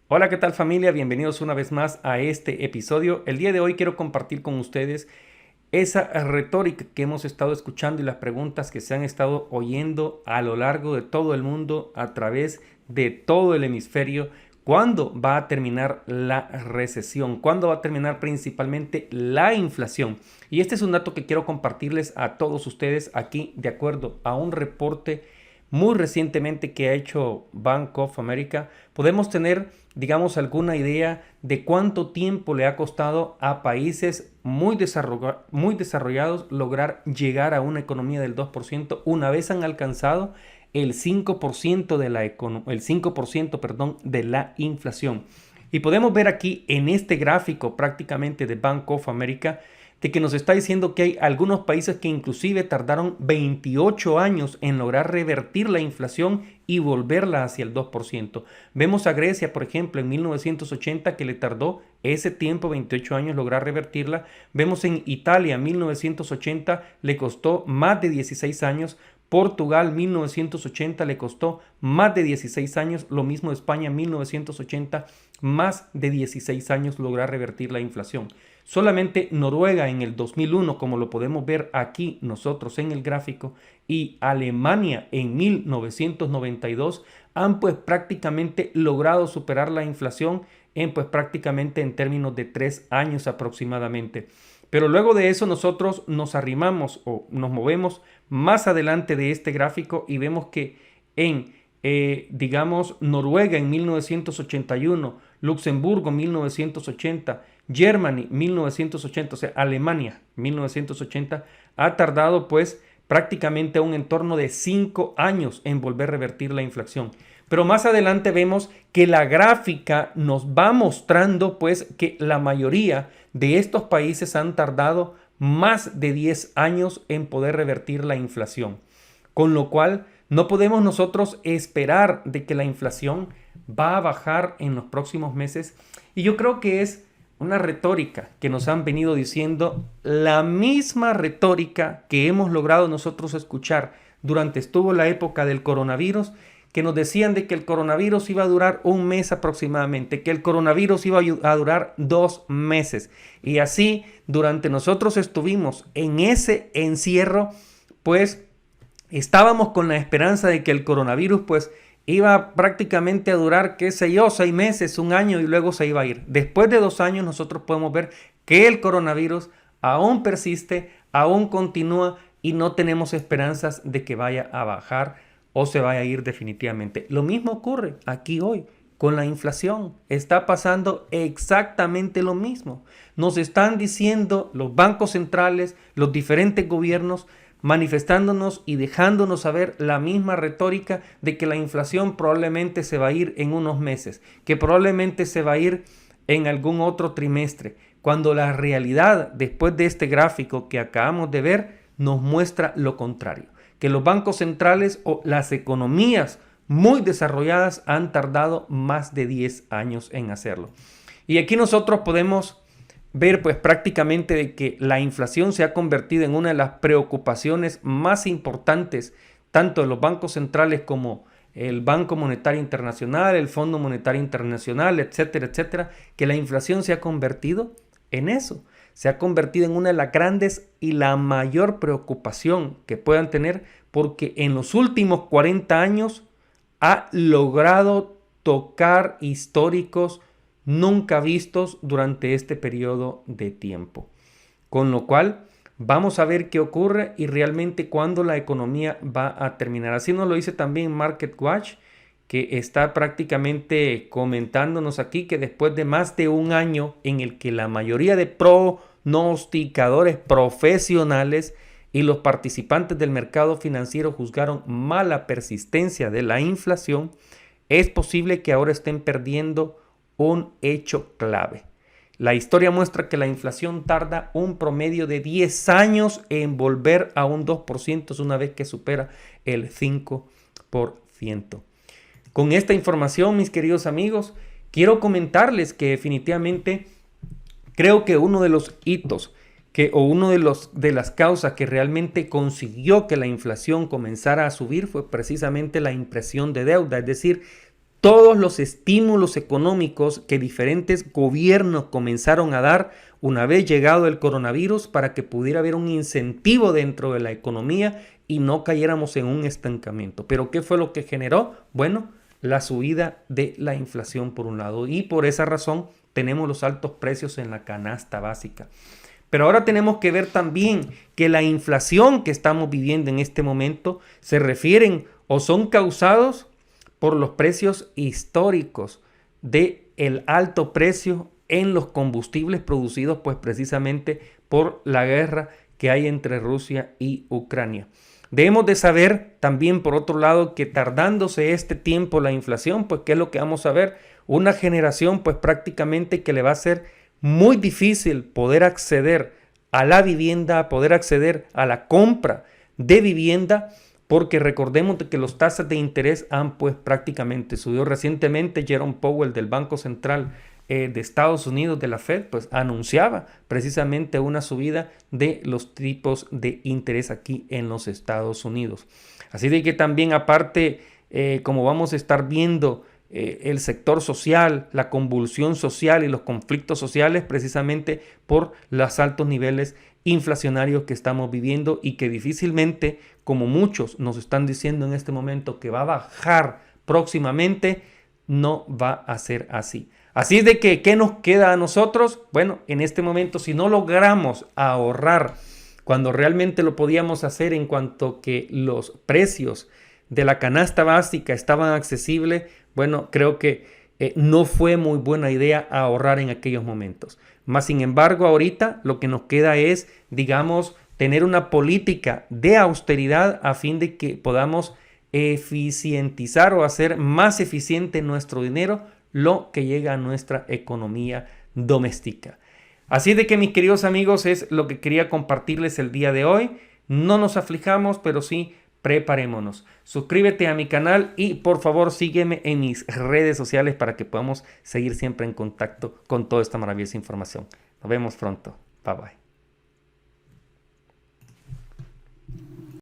Hola, ¿qué tal familia? Bienvenidos una vez más a este episodio. El día de hoy quiero compartir con ustedes esa retórica que hemos estado escuchando y las preguntas que se han estado oyendo a lo largo de todo el mundo, a través de todo el hemisferio. ¿Cuándo va a terminar la recesión? ¿Cuándo va a terminar principalmente la inflación? Y este es un dato que quiero compartirles a todos ustedes aquí de acuerdo a un reporte muy recientemente que ha hecho Bank of America. Podemos tener, digamos, alguna idea de cuánto tiempo le ha costado a países muy desarrollados lograr llegar a una economía del 2% una vez han alcanzado el 5% de la inflación. Y podemos ver aquí en este gráfico prácticamente de Bank of America de que nos está diciendo que hay algunos países que inclusive tardaron 28 años en lograr revertir la inflación y volverla hacia el 2%. Vemos a Grecia, por ejemplo, en 1980 que le tardó ese tiempo, 28 años, lograr revertirla. Vemos en Italia, 1980 le costó más de 16 años. Portugal 1980 le costó más de 16 años, lo mismo España 1980, más de 16 años lograr revertir la inflación. Solamente Noruega en el 2001, como lo podemos ver aquí nosotros en el gráfico, y Alemania en 1992 han pues prácticamente logrado superar la inflación en pues prácticamente en términos de 3 años aproximadamente. Pero luego de eso nosotros nos arrimamos o nos movemos más adelante de este gráfico y vemos que en, digamos, Noruega en 1981, Luxemburgo 1980, Germany 1980, o sea, Alemania 1980, ha tardado pues prácticamente un entorno de 5 años en volver a revertir la inflación. Pero más adelante vemos que la gráfica nos va mostrando pues que la mayoría de estos países han tardado más de 10 años en poder revertir la inflación. Con lo cual no podemos nosotros esperar de que la inflación va a bajar en los próximos meses. Y yo creo que es una retórica que nos han venido diciendo, la misma retórica que hemos logrado nosotros escuchar durante estuvo la época del coronavirus, que nos decían de que el coronavirus iba a durar un mes aproximadamente, que el coronavirus iba a durar 2 meses. Y así, durante nosotros estuvimos en ese encierro, pues estábamos con la esperanza de que el coronavirus pues iba prácticamente a durar, qué sé yo, 6 meses, un año y luego se iba a ir. Después de 2 años nosotros podemos ver que el coronavirus aún persiste, aún continúa y no tenemos esperanzas de que vaya a bajar o se vaya a ir definitivamente. Lo mismo ocurre aquí hoy con la inflación. Está pasando exactamente lo mismo. Nos están diciendo los bancos centrales, los diferentes gobiernos, manifestándonos y dejándonos saber la misma retórica de que la inflación probablemente se va a ir en unos meses, que probablemente se va a ir en algún otro trimestre, cuando la realidad después de este gráfico que acabamos de ver nos muestra lo contrario, que los bancos centrales o las economías muy desarrolladas han tardado más de 10 años en hacerlo. Y aquí nosotros podemos ver pues prácticamente de que la inflación se ha convertido en una de las preocupaciones más importantes tanto de los bancos centrales como el Banco Monetario Internacional, el Fondo Monetario Internacional, etcétera, etcétera, que la inflación se ha convertido en eso, se ha convertido en una de las grandes y la mayor preocupación que puedan tener porque en los últimos 40 años ha logrado tocar históricos nunca vistos durante este periodo de tiempo. Con lo cual, vamos a ver qué ocurre y realmente cuándo la economía va a terminar. Así nos lo dice también MarketWatch, que está prácticamente comentándonos aquí que después de más de un año en el que la mayoría de pronosticadores profesionales y los participantes del mercado financiero juzgaron mala persistencia de la inflación, es posible que ahora estén perdiendo un hecho clave. La historia muestra que la inflación tarda un promedio de 10 años en volver a un 2% una vez que supera el 5%. Con esta información, mis queridos amigos, quiero comentarles que definitivamente creo que uno de los hitos uno de las causas que realmente consiguió que la inflación comenzara a subir fue precisamente la impresión de deuda, es decir, todos los estímulos económicos que diferentes gobiernos comenzaron a dar una vez llegado el coronavirus para que pudiera haber un incentivo dentro de la economía y no cayéramos en un estancamiento. Pero ¿qué fue lo que generó? Bueno, la subida de la inflación por un lado, y por esa razón tenemos los altos precios en la canasta básica. Pero ahora tenemos que ver también que la inflación que estamos viviendo en este momento se refieren o son causados por los precios históricos de el alto precio en los combustibles producidos pues precisamente por la guerra que hay entre Rusia y Ucrania. Debemos de saber también, por otro lado, que tardándose este tiempo la inflación, pues ¿qué es lo que vamos a ver? Una generación pues prácticamente que le va a ser muy difícil poder acceder a la vivienda, poder acceder a la compra de vivienda, porque recordemos que las tasas de interés han pues prácticamente subido. Recientemente Jerome Powell del Banco Central de Estados Unidos, de la Fed, pues anunciaba precisamente una subida de los tipos de interés aquí en los Estados Unidos. Así de que también aparte, como vamos a estar viendo el sector social, la convulsión social y los conflictos sociales precisamente por los altos niveles inflacionarios que estamos viviendo y que difícilmente, como muchos nos están diciendo en este momento que va a bajar próximamente, no va a ser así. Así es de que, ¿qué nos queda a nosotros? Bueno, en este momento, si no logramos ahorrar cuando realmente lo podíamos hacer en cuanto que los precios de la canasta básica estaban accesibles, bueno, creo que no fue muy buena idea ahorrar en aquellos momentos. Más sin embargo, ahorita lo que nos queda es, digamos, tener una política de austeridad a fin de que podamos eficientizar o hacer más eficiente nuestro dinero, lo que llega a nuestra economía doméstica. Así de que, mis queridos amigos, es lo que quería compartirles el día de hoy. No nos aflijamos, pero sí preparémonos. Suscríbete a mi canal y por favor sígueme en mis redes sociales para que podamos seguir siempre en contacto con toda esta maravillosa información. Nos vemos pronto. Bye bye.